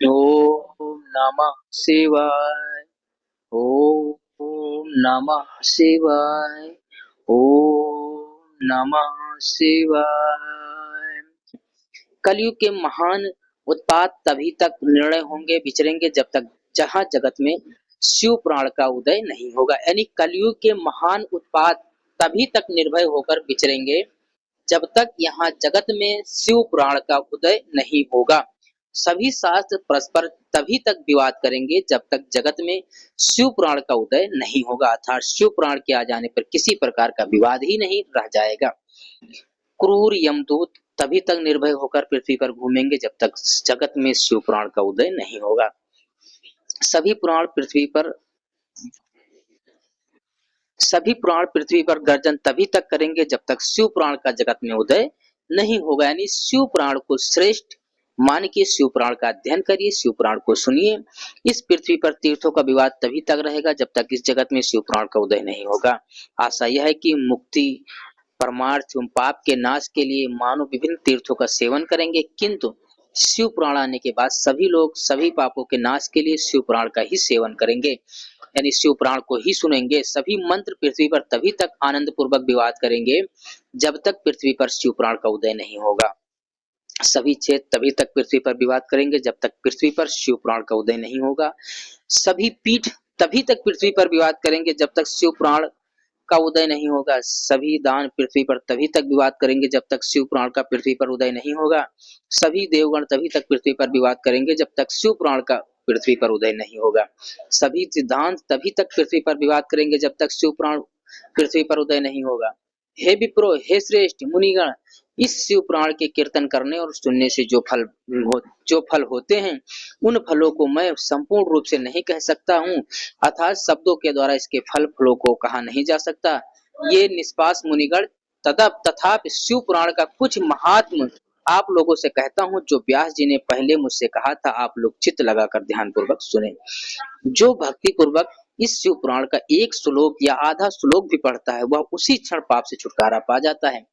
ओम नमः शिवाय। ओम नमः शिवाय। ओम नमः शिवाय। कलयुग के महान उत्पात तभी तक निर्णय होंगे विचरेंगे जब तक जहां जगत में शिव पुराण का उदय नहीं होगा। यानी कलयुग के महान उत्पात तभी तक निर्भय होकर विचरेंगे जब तक यहाँ जगत में शिव पुराण का उदय नहीं होगा। सभी शास्त्र परस्पर तभी तक विवाद करेंगे जब तक जगत में शिव पुराण का उदय नहीं होगा, अर्थात शिव पुराण के आ जाने पर किसी प्रकार का विवाद ही नहीं रह जाएगा। क्रूर यमदूत तभी तक निर्भय होकर पृथ्वी पर घूमेंगे जब तक जगत में शिव पुराण का उदय नहीं होगा। सभी पुराण पृथ्वी पर सभी पुराण पृथ्वी पर गर्जन तभी तक करेंगे जब तक शिव पुराण का जगत में उदय नहीं होगा। यानी शिव पुराण को श्रेष्ठ मान के शिव पुराण का अध्ययन करिए, शिव पुराण को सुनिए। इस पृथ्वी पर तीर्थों का विवाद तभी तक रहेगा जब तक इस जगत में शिव पुराण का उदय नहीं होगा। आशा यह है कि मुक्ति, परमार्थ एवं पाप के नाश के लिए मानव विभिन्न तीर्थों का सेवन करेंगे, किंतु शिव पुराण आने के बाद सभी लोग सभी पापों के नाश के लिए शिव पुराण का ही सेवन करेंगे, यानी शिव पुराण को ही सुनेंगे। सभी मंत्र पृथ्वी पर तभी तक आनंद पूर्वक विवाद करेंगे जब तक पृथ्वी पर शिव पुराण का उदय नहीं होगा। सभी क्षेत्र तभी तक पृथ्वी पर विवाद करेंगे जब तक पृथ्वी पर शिव पुराण का उदय नहीं होगा। सभी पीठ तभी तक पृथ्वी पर विवाद करेंगे जब तक शिव पुराण का उदय नहीं होगा। सभी दान पृथ्वी पर तभी तक विवाद करेंगे जब तक शिव पुराण का पृथ्वी पर उदय नहीं होगा। सभी देवगण तभी तक पृथ्वी पर विवाद करेंगे जब तक शिव पुराण का पृथ्वी पर उदय नहीं होगा। सभी सिद्धांत तभी तक पृथ्वी पर विवाद करेंगे जब तक शिव पुराण पृथ्वी पर उदय नहीं होगा। हे विप्रो, हे श्रेष्ठ मुनिगण, इस शिव पुराण के कीर्तन करने और सुनने से जो फल होते हैं उन फलों को मैं संपूर्ण रूप से नहीं कह सकता हूँ, अर्थात शब्दों के द्वारा इसके फलों को कहा नहीं जा सकता। ये निष्पास मुनिगण तथापि शिव पुराण का कुछ महात्म आप लोगों से कहता हूँ जो व्यास जी ने पहले मुझसे कहा था, आप लोग चित्त लगाकर ध्यान पूर्वक सुने। जो भक्ति पूर्वक इस शिव पुराण का एक श्लोक या आधा श्लोक भी पढ़ता है वह उसी क्षण पाप से छुटकारा पा जाता है।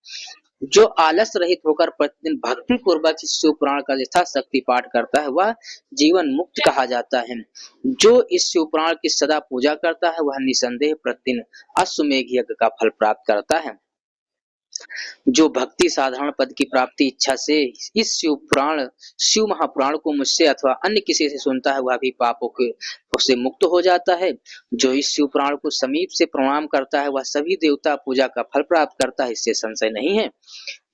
जो आलस रहित होकर प्रतिदिन भक्ति पूर्वक इस शिव पुराण का यथाशक्ति पाठ करता है वह जीवन मुक्त कहा जाता है। जो इस शिव पुराण की सदा पूजा करता है वह निसंदेह प्रतिदिन अश्वमेघ यज्ञ का फल प्राप्त करता है। जो भक्ति साधारण पद की प्राप्ति इच्छा से इस शिव महापुराण को मुझसे अथवा अन्य किसी से सुनता है वह भी पापों के से मुक्त हो जाता है। जो इस शिव पुराण को समीप से प्रणाम करता है वह सभी देवता पूजा का फल प्राप्त करता है, इससे संशय नहीं है।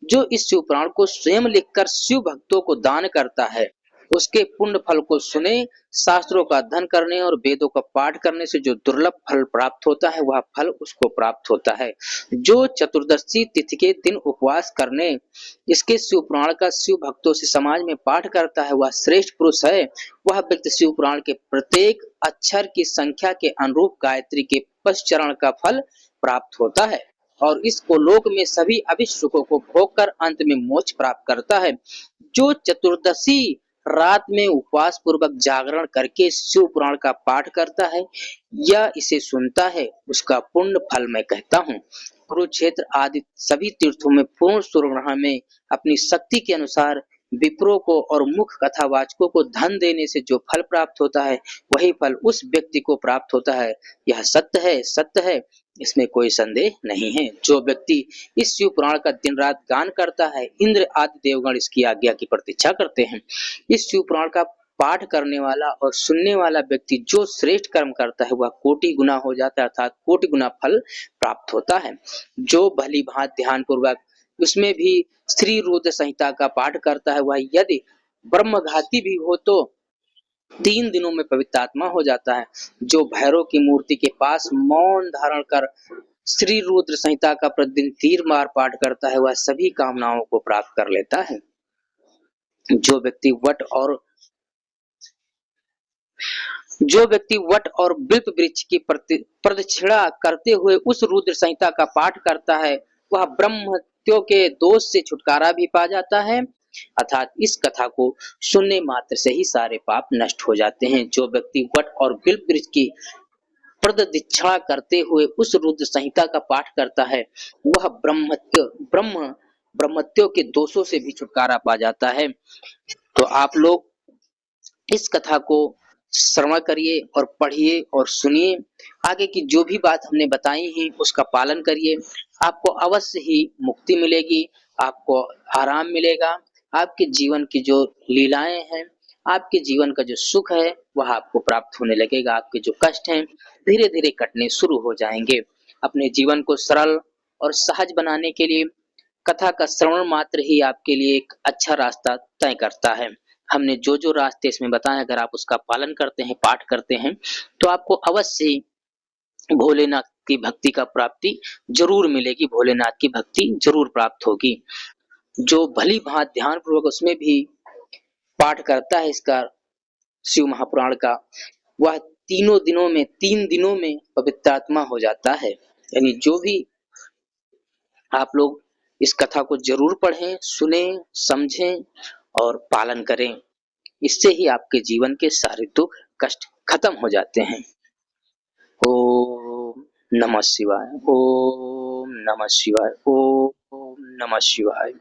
जो इस शिव पुराण को स्वयं लिखकर शिव भक्तों को दान करता है उसके पुण्य फल को सुने, शास्त्रों का अध्ययन करने और वेदों का पाठ करने से जो दुर्लभ फल प्राप्त होता है वह फल उसको प्राप्त होता है। जो चतुर्दशी तिथि के दिन उपवास करने इसके शिव पुराण का शिव भक्तों से समाज में पाठ करता है वह श्रेष्ठ पुरुष है। वह व्यक्ति शिव पुराण के प्रत्येक अक्षर की संख्या के अनुरूप गायत्री के 5 चरण का फल प्राप्त होता है और इसको लोक में सभी अभिष्ट सुखों को भोग कर अंत में मोक्ष प्राप्त करता है। जो चतुर्दशी रात में उपवास पूर्वक जागरण करके शिव पुराण का पाठ करता है या इसे सुनता है उसका पुण्य फल मैं कहता हूँ। कुरुक्षेत्र आदि सभी तीर्थों में पूर्ण सूर्यग्रहण में अपनी शक्ति के अनुसार विप्रों को और मुख्य कथावाचकों को धन देने से जो फल प्राप्त होता है वही फल उस व्यक्ति को प्राप्त होता है। यह सत्य है, इसमें कोई संदेह नहीं है। जो व्यक्ति इस शिव पुराण का दिन रात गान करता है इंद्र आदि देवगण इसकी आज्ञा की प्रतीक्षा करते हैं। इस शिव पुराण का पाठ करने वाला और सुनने वाला व्यक्ति जो श्रेष्ठ कर्म करता है वह कोटि गुना हो जाता है, अर्थात कोटि गुना फल प्राप्त होता है। जो भली भांति ध्यान पूर्वक उसमें भी श्री रुद्र संहिता का पाठ करता है वह यदि ब्रह्मघाती भी हो तो 3 दिनों में पवित्र आत्मा हो जाता है। जो भैरव की मूर्ति के पास मौन धारण कर श्री रुद्र संहिता का प्रतिदिन 3 बार पाठ करता है वह सभी कामनाओं को प्राप्त कर लेता है। जो व्यक्ति वट और बिल्व वृक्ष की प्रदक्षिणा करते हुए उस रुद्र संहिता का पाठ करता है वह ब्रह्मत्यों के दोष से छुटकारा भी पा जाता है, अर्थात इस कथा को सुनने मात्र से ही सारे पाप नष्ट हो जाते हैं। जो व्यक्ति वट और बिल्व वृक्ष की प्रदक्षिणा करते हुए उस रुद्र संहिता का पाठ करता है वह ब्रह्मत्यों के दोषों से भी छुटकारा पा जाता है। तो आप लोग इस कथा को श्रवण करिए और पढ़िए और सुनिए। आगे की जो भी बात हमने बताई है उसका पालन करिए। आपको अवश्य ही मुक्ति मिलेगी, आपको आराम मिलेगा। आपके जीवन की जो लीलाएं हैं, आपके जीवन का जो सुख है वह आपको प्राप्त होने लगेगा। आपके जो कष्ट हैं धीरे धीरे कटने शुरू हो जाएंगे। अपने जीवन को सरल और सहज बनाने के लिए कथा का श्रवण मात्र ही आपके लिए एक अच्छा रास्ता तय करता है। हमने जो जो रास्ते इसमें बताए, अगर आप उसका पालन करते हैं, पाठ करते हैं, तो आपको अवश्य ही भोलेनाथ की भक्ति का प्राप्ति जरूर मिलेगी, भोलेनाथ की भक्ति जरूर प्राप्त होगी। जो भली भांति ध्यान पूर्वक उसमें भी पाठ करता है इसका, शिव महापुराण का, वह 3 दिनों में पवित्र आत्मा हो जाता है। यानी जो भी आप लोग इस कथा को जरूर पढ़ें, सुने, समझें और पालन करें। इससे ही आपके जीवन के सारे दुख कष्ट खत्म हो जाते हैं। ओम नमः शिवाय, ओम नमः शिवाय, ओम नमः शिवाय।